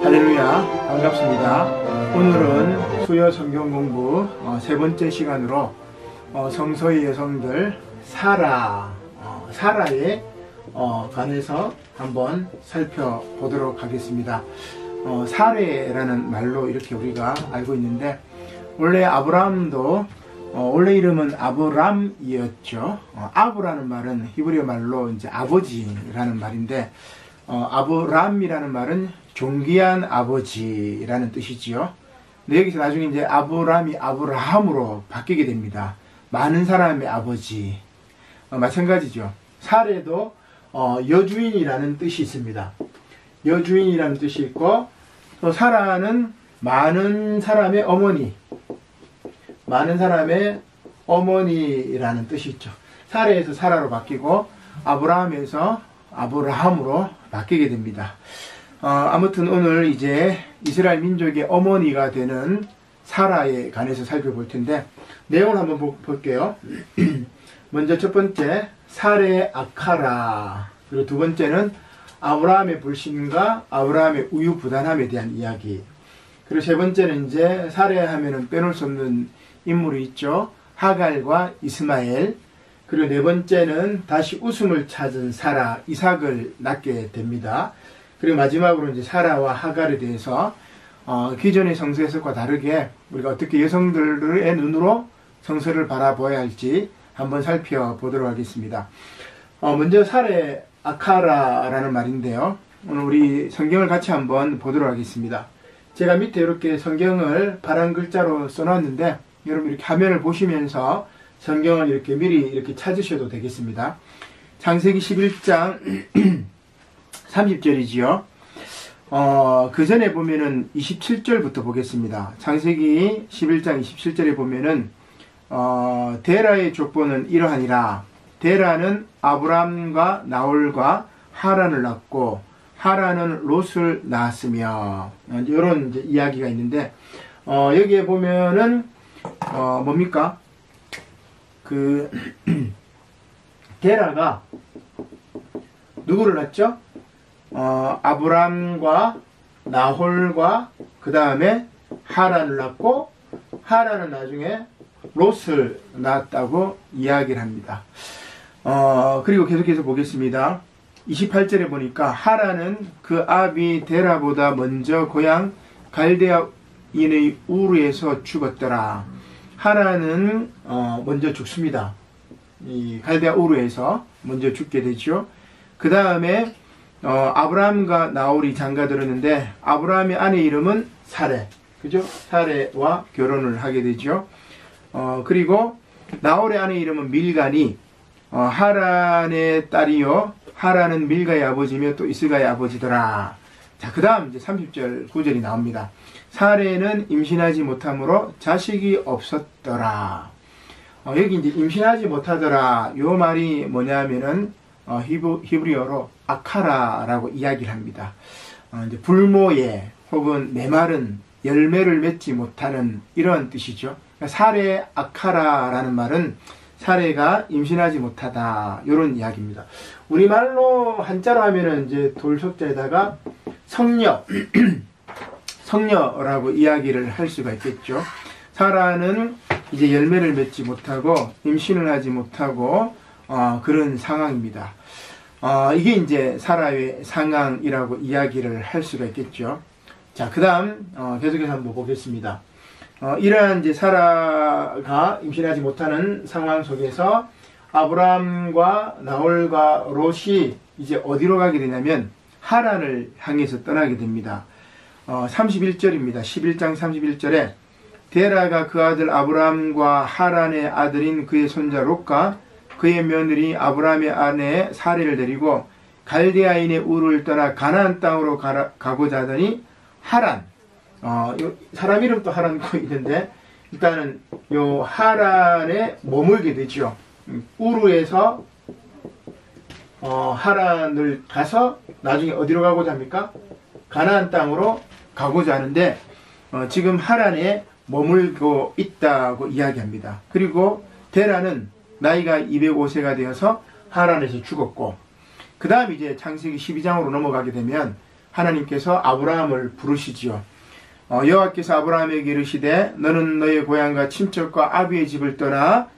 할렐루야, 반갑습니다. 오늘은 수요 성경 공부 세 번째 시간으로 성서의 여성들 사라에 관해서 한번 살펴보도록 하겠습니다. 사레라는 말로 이렇게 우리가 알고 있는데, 원래 아브라함도 원래 이름은 아브람이었죠. 아브라는 말은 히브리어 말로 이제 아버지라는 말인데, 아브람이라는 말은 존귀한 아버지라는 뜻이지요. 근데 여기서 나중에 이제 아브람이 아브라함으로 바뀌게 됩니다. 많은 사람의 아버지. 마찬가지죠. 사레도 여주인이라는 뜻이 있습니다. 여주인이라는 뜻이 있고, 또 사라는 많은 사람의 어머니, 많은 사람의 어머니라는 뜻이 있죠. 사레에서 사라로 바뀌고 아브라함에서 아브라함으로 바뀌게 됩니다. 아무튼 오늘 이제 이스라엘 민족의 어머니가 되는 사라에 관해서 살펴볼 텐데, 내용을 한번 볼게요. 먼저 첫 번째, 사레 아카라. 그리고 두 번째는 아브라함의 불신과 아브라함의 우유부단함에 대한 이야기. 그리고 세 번째는 이제 사레 하면은 빼놓을 수 없는 인물이 있죠. 하갈과 이스마엘. 그리고 네 번째는 다시 웃음을 찾은 사라, 이삭을 낳게 됩니다. 그리고 마지막으로 이제 사라와 하갈에 대해서 기존의 성서 해석과 다르게 우리가 어떻게 여성들의 눈으로 성서를 바라보아야 할지 한번 살펴보도록 하겠습니다. 먼저 사레 아카라라는 말인데요. 오늘 우리 성경을 같이 한번 보도록 하겠습니다. 제가 밑에 이렇게 성경을 파란 글자로 써놨는데, 여러분 이렇게 화면을 보시면서 성경을 이렇게 미리 이렇게 찾으셔도 되겠습니다. 창세기 11장 30절이지요. 그 전에 보면은 27절부터 보겠습니다. 창세기 11장 27절에 보면은 데라의 족보는 이러하니라. 데라는 아브람과 나홀과 하란을 낳고, 하란은 롯을 낳았으며, 이런 이제 이야기가 있는데, 여기에 보면은 뭡니까? 데라가 누구를 낳죠? 아브람과 나홀과 그 다음에 하란을 낳고, 하란은 나중에 롯을 낳았다고 이야기를 합니다. 그리고 계속해서 보겠습니다. 28절에 보니까 하란은 그 아비 데라보다 먼저 고향 갈대아인의 우르에서 죽었더라. 하란은 먼저 죽습니다. 이 갈대아 우르에서 먼저 죽게 되죠. 그 다음에 아브라함과 나홀이 장가들었는데, 아브라함의 아내 이름은 사레, 그죠? 사레와 결혼을 하게 되죠. 그리고 나홀의 아내 이름은 밀가니 하란의 딸이요, 하란은 밀가의 아버지며 또 이스가의 아버지더라. 자, 그 다음 이제 30절 9절이 나옵니다. 사레는 임신하지 못함으로 자식이 없었더라. 여기 이제 임신하지 못하더라, 요 말이 뭐냐면은 히브리어로 아카라라고 이야기를 합니다. 이제 불모예 혹은 메마른, 열매를 맺지 못하는 이런 뜻이죠. 그러니까 사레 아카라라는 말은 사레가 임신하지 못하다, 이런 이야기입니다. 우리말로 한자로 하면은 이제 돌석자에다가 성녀, 성녀라고 이야기를 할 수가 있겠죠. 사라는 이제 열매를 맺지 못하고 임신을 하지 못하고 그런 상황입니다. 이게 이제 사라의 상황이라고 이야기를 할 수가 있겠죠. 자, 그 다음 계속해서 한번 보겠습니다. 이러한 이제 사라가 임신하지 못하는 상황 속에서 아브람과 나홀과 롯이 이제 어디로 가게 되냐면 하란을 향해서 떠나게 됩니다. 31절입니다. 11장 31절에 데라가 그 아들 아브람과 하란의 아들인 그의 손자 롯과 그의 며느리 아브람의 아내 사레를 데리고 갈대아인의 우르를 떠나 가나안 땅으로 가고자 하더니 하란, 사람 이름도 하란고 있는데, 일단은 요 하란에 머물게 되죠. 우르에서 하란을 가서 나중에 어디로 가고자 합니까? 가나안 땅으로 가고자 하는데, 지금 하란에 머물고 있다고 이야기합니다. 그리고 데라는 나이가 205세가 되어서 하란에서 죽었고, 그 다음 이제 창세기 12장으로 넘어가게 되면 하나님께서 아브라함을 부르시지요. 여호와께서 아브라함에게 이르시되 너는 너의 고향과 친척과 아비의 집을 떠나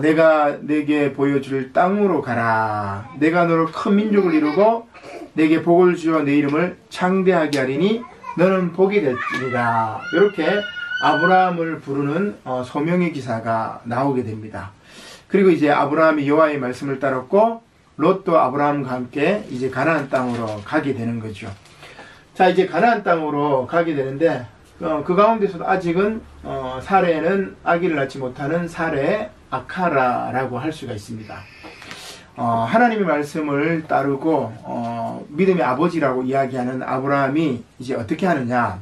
내가 내게 보여줄 땅으로 가라. 내가 너로 큰 민족을 이루고 내게 복을 주어 내 이름을 창대하게 하리니 너는 복이 될지니라. 이렇게 아브라함을 부르는 소명의 기사가 나오게 됩니다. 그리고 이제 아브라함이 여호와의 말씀을 따랐고 롯도 아브라함과 함께 이제 가나안 땅으로 가게 되는 거죠. 자, 이제 가나안 땅으로 가게 되는데 그 가운데서도 아직은 사레는 아기를 낳지 못하는 사레 아카라라고 할 수가 있습니다. 하나님의 말씀을 따르고 믿음의 아버지라고 이야기하는 아브라함이 이제 어떻게 하느냐.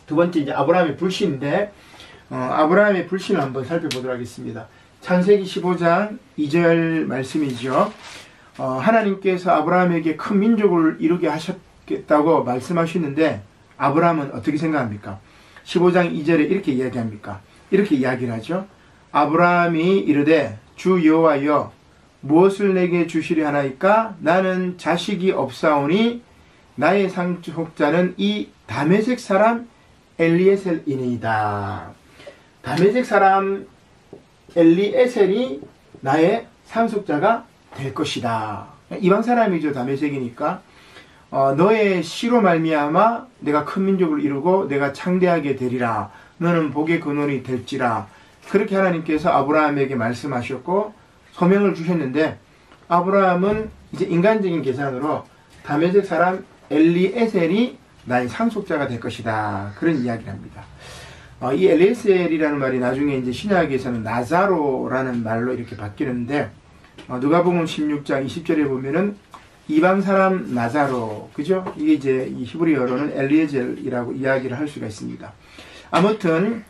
두 번째 이제 아브라함의 불신인데 아브라함의 불신을 한번 살펴보도록 하겠습니다. 창세기 15장 2절 말씀이죠. 하나님께서 아브라함에게 큰 민족을 이루게 하셨겠다고 말씀하시는데 아브라함은 어떻게 생각합니까? 15장 2절에 이렇게 이야기합니까? 이렇게 이야기를 하죠. 아브라함이 이르되 주 여호와여 무엇을 내게 주시려 하나이까? 나는 자식이 없사오니 나의 상속자는 이 다메섹 사람 엘리에셀이니이다. 다메섹 사람 엘리에셀이 나의 상속자가 될 것이다. 이방 사람이죠. 다메섹이니까 너의 씨로 말미암아 내가 큰 민족을 이루고 내가 창대하게 되리라. 너는 복의 근원이 될지라. 그렇게 하나님께서 아브라함에게 말씀하셨고 소명을 주셨는데 아브라함은 이제 인간적인 계산으로 다메섹 사람 엘리에셀이 나의 상속자가 될 것이다. 그런 이야기를 합니다. 이 엘리에셀이라는 말이 나중에 이제 신약에서는 나자로라는 말로 이렇게 바뀌는데 누가복음 16장 20절에 보면은 이방 사람 나자로, 그죠? 이게 이제 이 히브리어로는 엘리에젤이라고 이야기를 할 수가 있습니다. 아무튼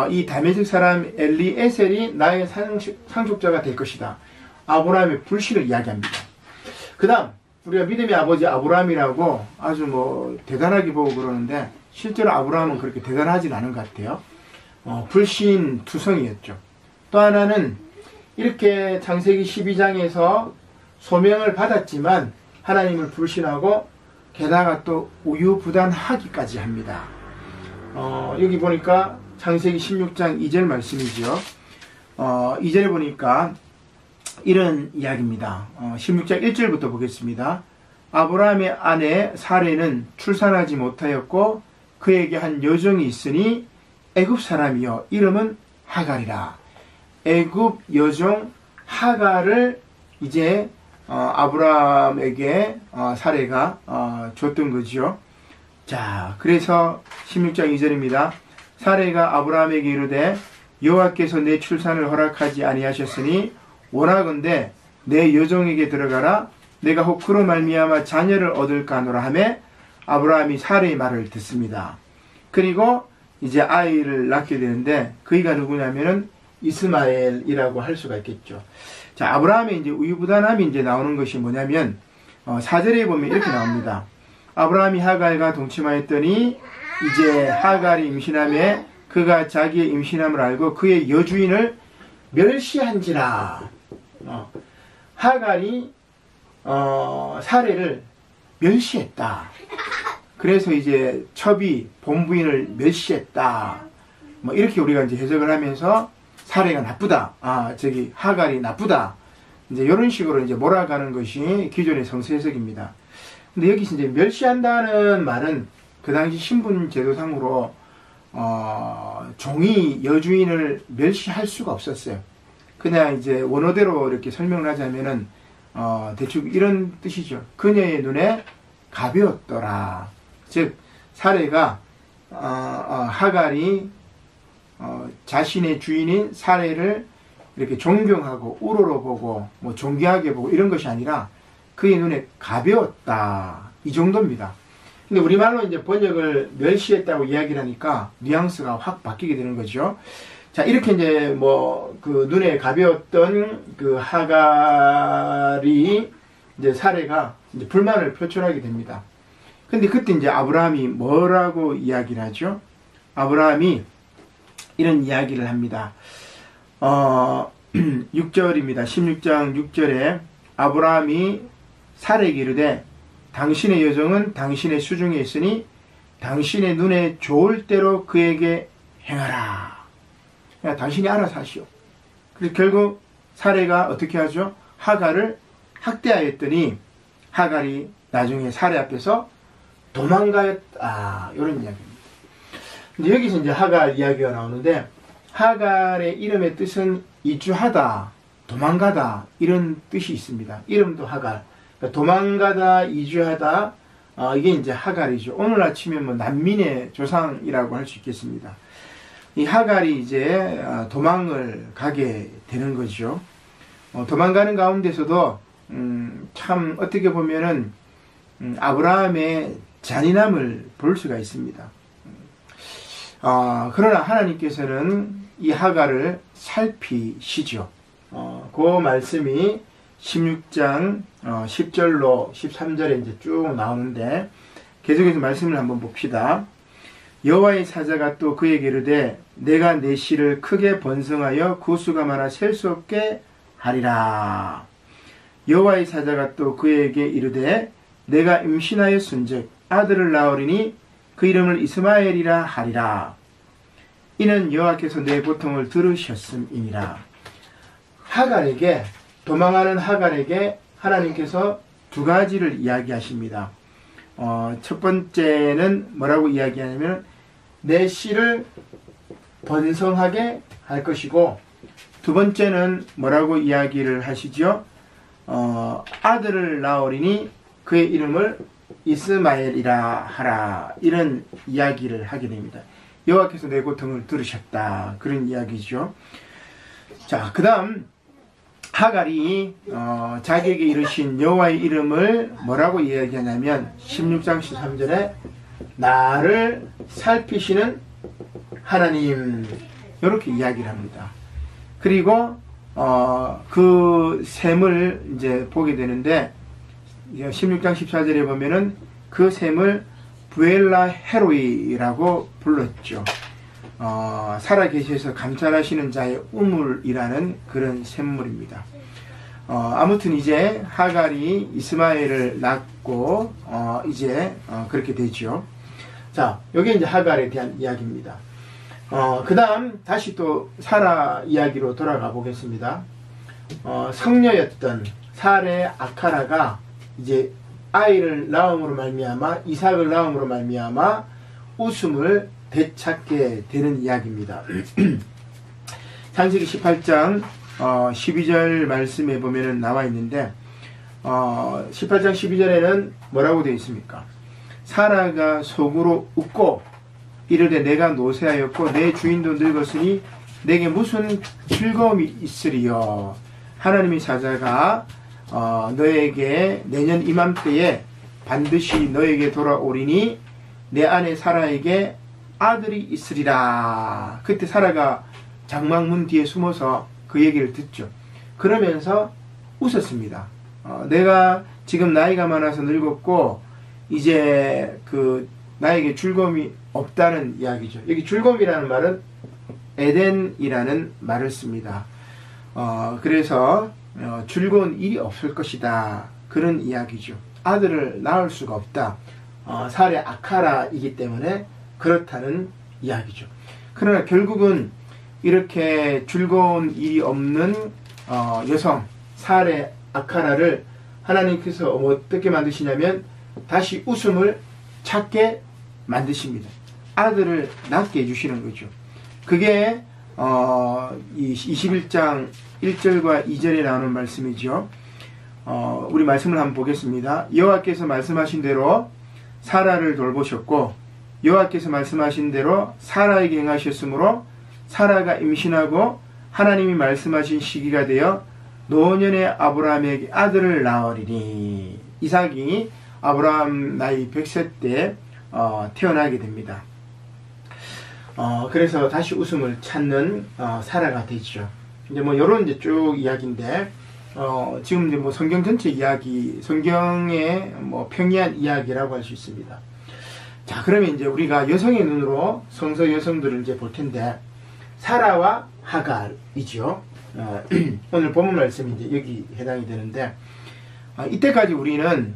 이 다메섹 사람 엘리에셀이 나의 상속자가 될 것이다. 아브라함의 불신을 이야기합니다. 그 다음 우리가 믿음의 아버지 아브라함이라고 아주 뭐 대단하게 보고 그러는데 실제로 아브라함은 그렇게 대단하진 않은 것 같아요. 불신 투성이었죠. 또 하나는 이렇게 창세기 12장에서 소명을 받았지만 하나님을 불신하고 게다가 또 우유부단하기까지 합니다. 여기 보니까 창세기 16장 2절 말씀이죠. 2절에 보니까 이런 이야기입니다. 16장 1절부터 보겠습니다. 아브라함의 아내 사레는 출산하지 못하였고 그에게 한 여종이 있으니 애굽 사람이요 이름은 하갈이라. 애굽 여종 하갈을 이제 아브라함에게 사레가 줬던 거죠. 자, 그래서 16장 2절입니다. 사레가 아브라함에게 이르되 여호와께서 내 출산을 허락하지 아니하셨으니 원하건대 내 여종에게 들어가라. 내가 혹 그로 말미암아 자녀를 얻을까 하노라 하매 아브라함이 사레의 말을 듣습니다. 그리고 이제 아이를 낳게 되는데 그이가 누구냐면은 이스마엘이라고 할 수가 있겠죠. 자, 아브라함의 이제 우유부단함이 이제 나오는 것이 뭐냐면 4절에 보면 이렇게 나옵니다. 아브라함이 하갈과 동침하였더니 이제 하갈이 임신함에 그가 자기의 임신함을 알고 그의 여주인을 멸시한지라. 하갈이 사레를 멸시했다. 그래서 이제 첩이 본부인을 멸시했다. 뭐 이렇게 우리가 이제 해석을 하면서 사레가 나쁘다. 하갈이 나쁘다. 이제 이런 식으로 이제 몰아가는 것이 기존의 성서 해석입니다. 근데 여기서 이제 멸시한다는 말은 그 당시 신분 제도상으로 종이 여주인을 멸시할 수가 없었어요. 그냥 이제 원어대로 이렇게 설명을 하자면은 대충 이런 뜻이죠. 그녀의 눈에 가벼웠더라. 즉 사레가 하갈이 자신의 주인인 사레를 이렇게 존경하고 우러러보고 뭐 존귀하게 보고 이런 것이 아니라 그의 눈에 가벼웠다. 이 정도입니다. 근데 우리말로 이제 번역을 멸시했다고 이야기를 하니까 뉘앙스가 확 바뀌게 되는 거죠. 자, 이렇게 이제 뭐 그 눈에 가벼웠던 그 하갈이 이제 사레가 이제 불만을 표출하게 됩니다. 근데 그때 이제 아브라함이 뭐라고 이야기를 하죠? 아브라함이 이런 이야기를 합니다. 6절입니다. 16장 6절에 아브라함이 사레에게 이르되 당신의 여종은 당신의 수중에 있으니 당신의 눈에 좋을 대로 그에게 행하라. 그냥 당신이 알아서 하시오. 그래서 결국 사레가 어떻게 하죠? 하갈을 학대하였더니 하갈이 나중에 사레 앞에서 도망가였다. 이런 이야기입니다. 근데 여기서 이제 하갈 이야기가 나오는데, 하갈의 이름의 뜻은 이주하다, 도망가다, 이런 뜻이 있습니다. 이름도 하갈. 그러니까 도망가다, 이주하다, 이게 이제 하갈이죠. 오늘 아침에 뭐 난민의 조상이라고 할 수 있겠습니다. 이 하갈이 이제 도망을 가게 되는 거죠. 도망가는 가운데서도 참 어떻게 보면은 아브라함의 잔인함을 볼 수가 있습니다. 그러나 하나님께서는 이 하갈을 살피시죠. 그 말씀이 16장 10절로 13절에 이제 쭉 나오는데, 계속해서 말씀을 한번 봅시다. 여호와의 사자가 또 그에게 이르되 내가 내 씨를 크게 번성하여 구수가 많아 셀 수 없게 하리라. 여호와의 사자가 또 그에게 이르되 내가 임신하였은즉 아들을 낳으리니 그 이름을 이스마엘이라 하리라. 이는 여호와께서 내 고통을 들으셨음이니라. 하갈에게, 도망하는 하갈에게 하나님께서 두 가지를 이야기하십니다. 첫 번째는 뭐라고 이야기하냐면 내 씨를 번성하게 할 것이고, 두 번째는 뭐라고 이야기를 하시죠? 아들을 낳으리니 그의 이름을 이스마엘이라 하라. 이런 이야기를 하게 됩니다. 여호와께서 내 고통을 들으셨다. 그런 이야기죠. 자, 그 다음 하갈이 자기에게 이르신 여호와의 이름을 뭐라고 이야기하냐면 16장 13절에 나를 살피시는 하나님, 이렇게 이야기를 합니다. 그리고 그 셈을 이제 보게 되는데 16장 14절에 보면은 그 셈을 부엘라 헤로이라고 불렀죠. 살아계셔서 감찰하시는 자의 우물이라는 그런 샘물입니다. 아무튼 이제 하갈이 이스마엘을 낳고 이제 그렇게 되죠. 자, 여기 이제 하갈에 대한 이야기입니다. 그 다음 다시 또 사라 이야기로 돌아가 보겠습니다. 성녀였던 사레 아카라가 이제 아이를 낳음으로 말미암아, 이삭을 낳음으로 말미암아 웃음을 되찾게 되는 이야기입니다. 창세기 18장 12절 말씀에 보면은 나와 있는데, 18장 12절에는 뭐라고 되어 있습니까? 사라가 속으로 웃고 이르되 내가 노쇠하였고 내 주인도 늙었으니 내게 무슨 즐거움이 있으리요. 하나님의 사자가 너에게 내년 이맘때에 반드시 너에게 돌아오리니 내 아내 사라에게 아들이 있으리라. 그때 사라가 장막문 뒤에 숨어서 그 얘기를 듣죠. 그러면서 웃었습니다. 내가 지금 나이가 많아서 늙었고 이제 그 나에게 즐거움이 없다는 이야기죠. 여기 즐거움이라는 말은 에덴이라는 말을 씁니다. 그래서 즐거운 일이 없을 것이다, 그런 이야기죠. 아들을 낳을 수가 없다. 사레 아카라이기 때문에 그렇다는 이야기죠. 그러나 결국은 이렇게 즐거운 일이 없는 여성 사레 아카라를 하나님께서 어떻게 만드시냐면 다시 웃음을 찾게 만드십니다. 아들을 낳게 해주시는 거죠. 그게 21장 1절과 2절에 나오는 말씀이죠. 우리 말씀을 한번 보겠습니다. 여호와께서 말씀하신 대로 사라를 돌보셨고 여호와께서 말씀하신 대로 사라에게 행하셨으므로 사라가 임신하고 하나님이 말씀하신 시기가 되어 노년의 아브라함에게 아들을 낳으리니. 이삭이 아브라함 나이 100세 때 태어나게 됩니다. 그래서 다시 웃음을 찾는 사라가 되죠. 이제 뭐 이런 이제 쭉 이야기인데 지금 이제 뭐 성경 전체 이야기, 성경의 뭐 평이한 이야기라고 할 수 있습니다. 자, 그러면 이제 우리가 여성의 눈으로 성서 여성들을 이제 볼 텐데, 사라와 하갈이죠. 오늘 본문 말씀이 이제 여기 해당이 되는데, 이때까지 우리는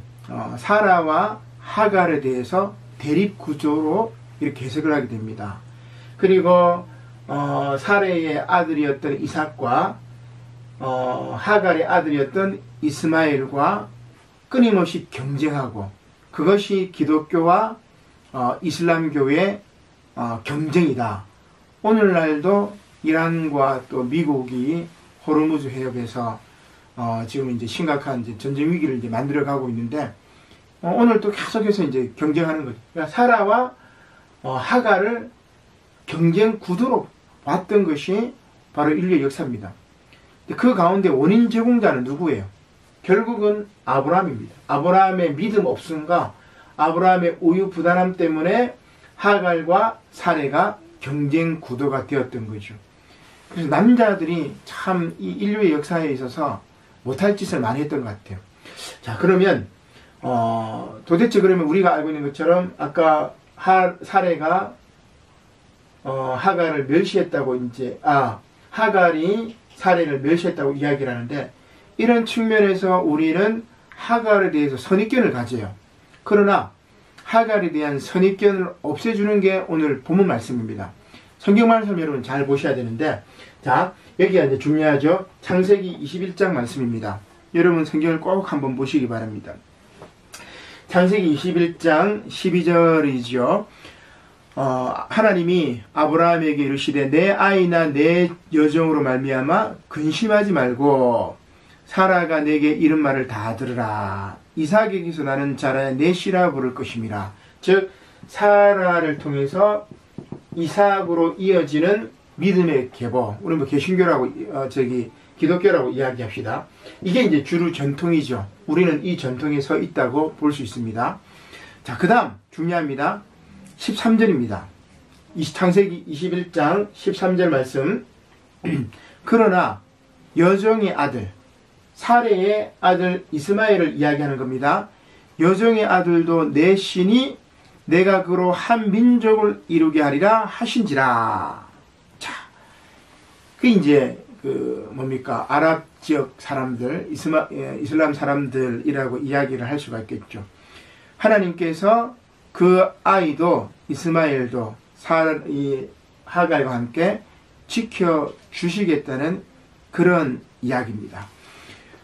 사라와 하갈에 대해서 대립 구조로 이렇게 해석을 하게 됩니다. 그리고 사레의 아들이었던 이삭과 하갈의 아들이었던 이스마엘과 끊임없이 경쟁하고, 그것이 기독교와 이슬람교의 경쟁이다. 오늘날도 이란과 또 미국이 호르무즈 해협에서 지금 이제 심각한 이제 전쟁 위기를 이제 만들어가고 있는데, 오늘 또 계속해서 이제 경쟁하는 거죠. 그러니까 사라와 하갈을 경쟁 구도로 봤던 것이 바로 인류의 역사입니다. 그 가운데 원인 제공자는 누구예요? 결국은 아브라함입니다. 아브라함의 믿음 없음과 아브라함의 우유부단함 때문에 하갈과 사레가 경쟁 구도가 되었던 거죠. 그래서 남자들이 참 이 인류의 역사에 있어서 못할 짓을 많이 했던 것 같아요. 자, 그러면 도대체 그러면 우리가 알고 있는 것처럼 아까 사레가 하갈을 멸시했다고 이제 하갈이 사레를 멸시했다고 이야기를 하는데, 이런 측면에서 우리는 하갈에 대해서 선입견을 가져요. 그러나 하갈에 대한 선입견을 없애주는 게 오늘 본문 말씀입니다. 성경 말씀 여러분 잘 보셔야 되는데, 자, 여기가 이제 중요하죠. 창세기 21장 말씀입니다. 여러분 성경을 꼭 한번 보시기 바랍니다. 창세기 21장 12절이죠. 하나님이 아브라함에게 이르시되 내 아이나 내 여종으로 말미암아 근심하지 말고 사라가 내게 이른 말을 다 들으라. 이삭에게서 나는 자라야 내 씨라 부를 것임이라. 즉 사라를 통해서 이삭으로 이어지는 믿음의 계보, 우리 뭐 개신교라고 기독교라고 이야기합시다. 이게 이제 주류 전통이죠. 우리는 이 전통에 서 있다고 볼 수 있습니다. 자, 그 다음 중요합니다. 13절입니다. 창세기 21장 13절 말씀. 그러나 여종의 아들 사레의 아들 이스마엘을 이야기하는 겁니다. 여종의 아들도 내 신이 내가 그로 한 민족을 이루게 하리라 하신지라. 자, 그 이제 뭡니까? 아랍 지역 사람들, 이슬람 사람들이라고 이야기를 할 수가 있겠죠. 하나님께서 그 아이도 이스마엘도 하갈과 함께 지켜주시겠다는 그런 이야기입니다.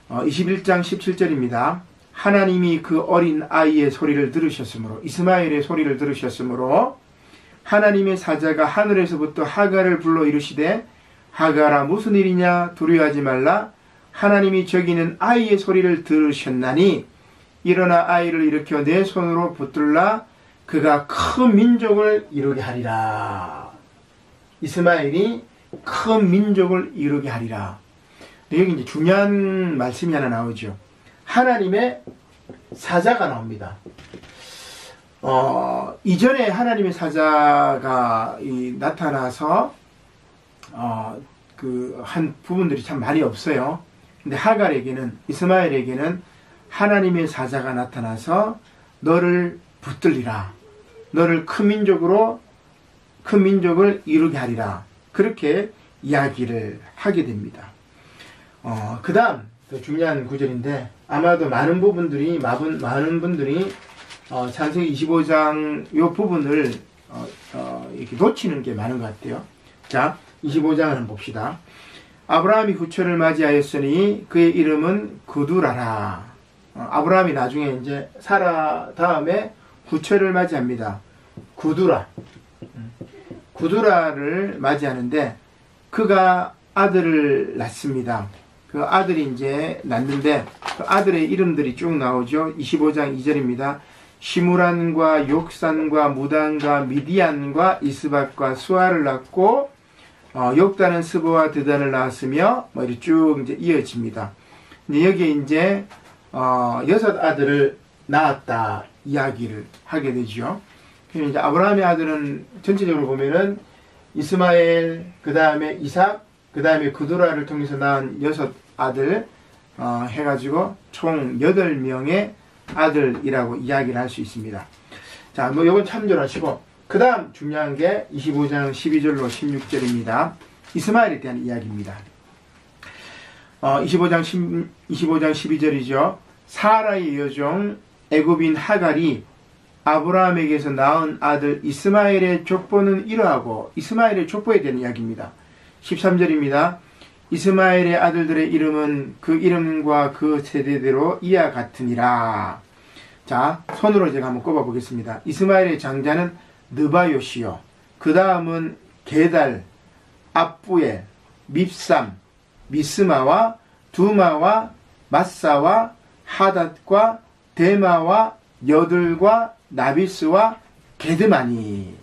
21장 17절입니다. 하나님이 그 어린 아이의 소리를 들으셨으므로, 이스마엘의 소리를 들으셨으므로 하나님의 사자가 하늘에서부터 하갈을 불러 이르시되 하갈아 무슨 일이냐 두려워하지 말라. 하나님이 저기 있는 아이의 소리를 들으셨나니 일어나 아이를 일으켜 내 손으로 붙들라. 그가 큰 민족을 이루게 하리라. 이스마엘이 큰 민족을 이루게 하리라. 여기 이제 중요한 말씀이 하나 나오죠. 하나님의 사자가 나옵니다. 이전에 하나님의 사자가 나타나서 한 부분들이 참 많이 없어요. 근데 하갈에게는, 이스마엘에게는 하나님의 사자가 나타나서 너를 붙들리라. 너를 큰 민족을 이루게 하리라. 그렇게 이야기를 하게 됩니다. 그 다음 더 중요한 구절인데, 아마도 많은 분들이 창세기 25장 이 부분을 이렇게 놓치는 게 많은 것 같아요. 자, 25장을 한번 봅시다. 아브라함이 후처를 맞이하였으니 그의 이름은 구두라라. 아브라함이 나중에 이제 사라 다음에 후처를 맞이합니다. 구두라를 맞이하는데, 그가 아들을 낳습니다. 그 아들이 이제 낳는데 그 아들의 이름들이 쭉 나오죠. 25장 2절입니다. 시므란과 욕산과 무단과 미디안과 이스박과 수아를 낳고 욕단은 스보와 드단을 낳았으며 이렇게 쭉 이제 이어집니다. 근데 여기에 이제 6 아들을 낳았다 이야기를 하게 되죠. 그래서 이제 아브라함의 아들은 전체적으로 보면은 이스마엘, 그 다음에 이삭, 그 다음에 구두라를 통해서 낳은 6 아들 해가지고 총 8명의 아들이라고 이야기를 할 수 있습니다. 자, 뭐 이건 참조하시고, 그 다음 중요한 게 25장 12절로 16절입니다. 이스마엘에 대한 이야기입니다. 25장 12절이죠. 사라의 여종 애굽인 하갈이 아브라함에게서 낳은 아들 이스마엘의 족보는 이러하고, 이스마엘의 족보에 대한 이야기입니다. 13절입니다. 이스마엘의 아들들의 이름은 그 이름과 그 세대대로 이와 같으니라. 자, 손으로 제가 한번 꼽아 보겠습니다. 이스마엘의 장자는 느바요시요, 그 다음은 게달, 압부엘, 밉삼, 미스마와 두마와 마사와 하닷과 데마와 여들과 나비스와 게드마니.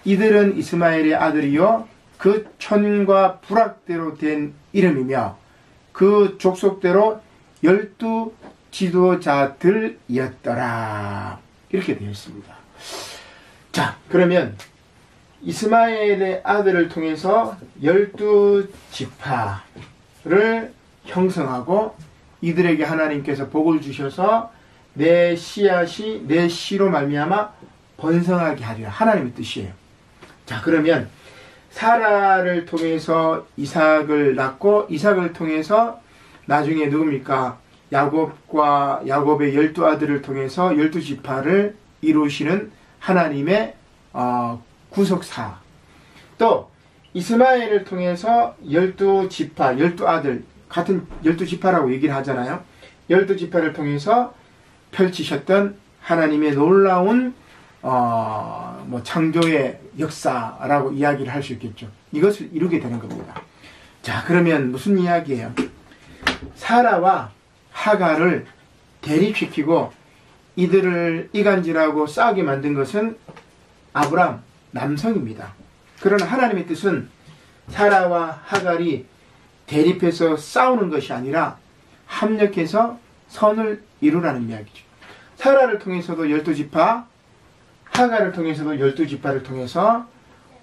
이들은 이스마엘의 아들이요 그 촌과 부락대로 된 이름이며 그 족속대로 12 지도자들이었더라. 이렇게 되어 있습니다. 자, 그러면 이스마엘의 아들을 통해서 12지파를 형성하고 이들에게 하나님께서 복을 주셔서 내 씨앗이 내 씨로 말미암아 번성하게 하리라. 하나님의 뜻이에요. 자, 그러면 사라를 통해서 이삭을 낳고 이삭을 통해서 나중에 누굽니까? 야곱과 야곱의 12아들을 통해서 12지파를 이루시는 하나님의 구속사. 또 이스마엘을 통해서 12지파, 12아들, 같은 12지파라고 얘기를 하잖아요. 12지파를 통해서 펼치셨던 하나님의 놀라운 창조의 역사라고 이야기를 할 수 있겠죠. 이것을 이루게 되는 겁니다. 자, 그러면 무슨 이야기예요? 사라와 하갈을 대립시키고 이들을 이간질하고 싸우게 만든 것은 아브람, 남성입니다. 그러나 하나님의 뜻은 사라와 하갈이 대립해서 싸우는 것이 아니라 합력해서 선을 이루라는 이야기죠. 사라를 통해서도 12지파, 하갈을 통해서도 12지파를 통해서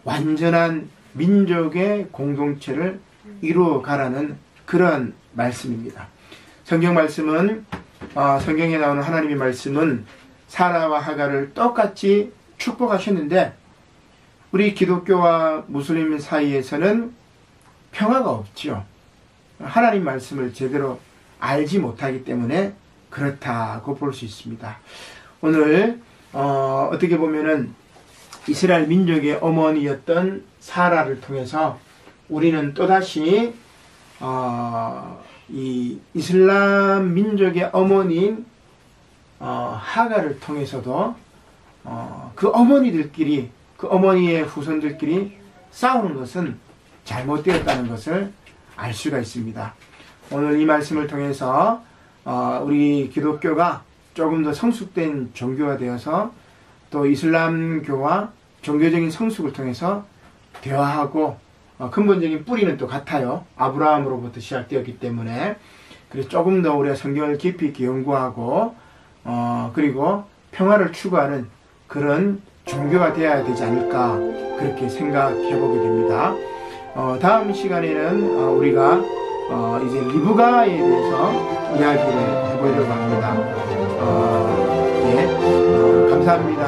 완전한 민족의 공동체를 이루어가라는 그런 말씀입니다. 성경 말씀은 성경에 나오는 하나님의 말씀은 사라와 하갈을 똑같이 축복하셨는데 우리 기독교와 무슬림 사이에서는 평화가 없죠. 하나님 말씀을 제대로 알지 못하기 때문에 그렇다고 볼 수 있습니다. 오늘 어떻게 보면은 이스라엘 민족의 어머니였던 사라를 통해서 우리는 또다시 이 이슬람 민족의 어머니인 하갈을 통해서도 그 어머니들끼리, 그 어머니의 후손들끼리 싸우는 것은 잘못되었다는 것을 알 수가 있습니다. 오늘 이 말씀을 통해서 우리 기독교가 조금 더 성숙된 종교가 되어서 또 이슬람교와 종교적인 성숙을 통해서 대화하고 근본적인 뿌리는 또 같아요. 아브라함으로부터 시작되었기 때문에. 그래서 조금 더 우리가 성경을 깊이 있게 연구하고 그리고 평화를 추구하는 그런 종교가 되어야 되지 않을까 그렇게 생각해 보게 됩니다. 다음 시간에는 우리가 이제 리브가에 대해서 이야기를 해보려고 합니다. 감사합니다.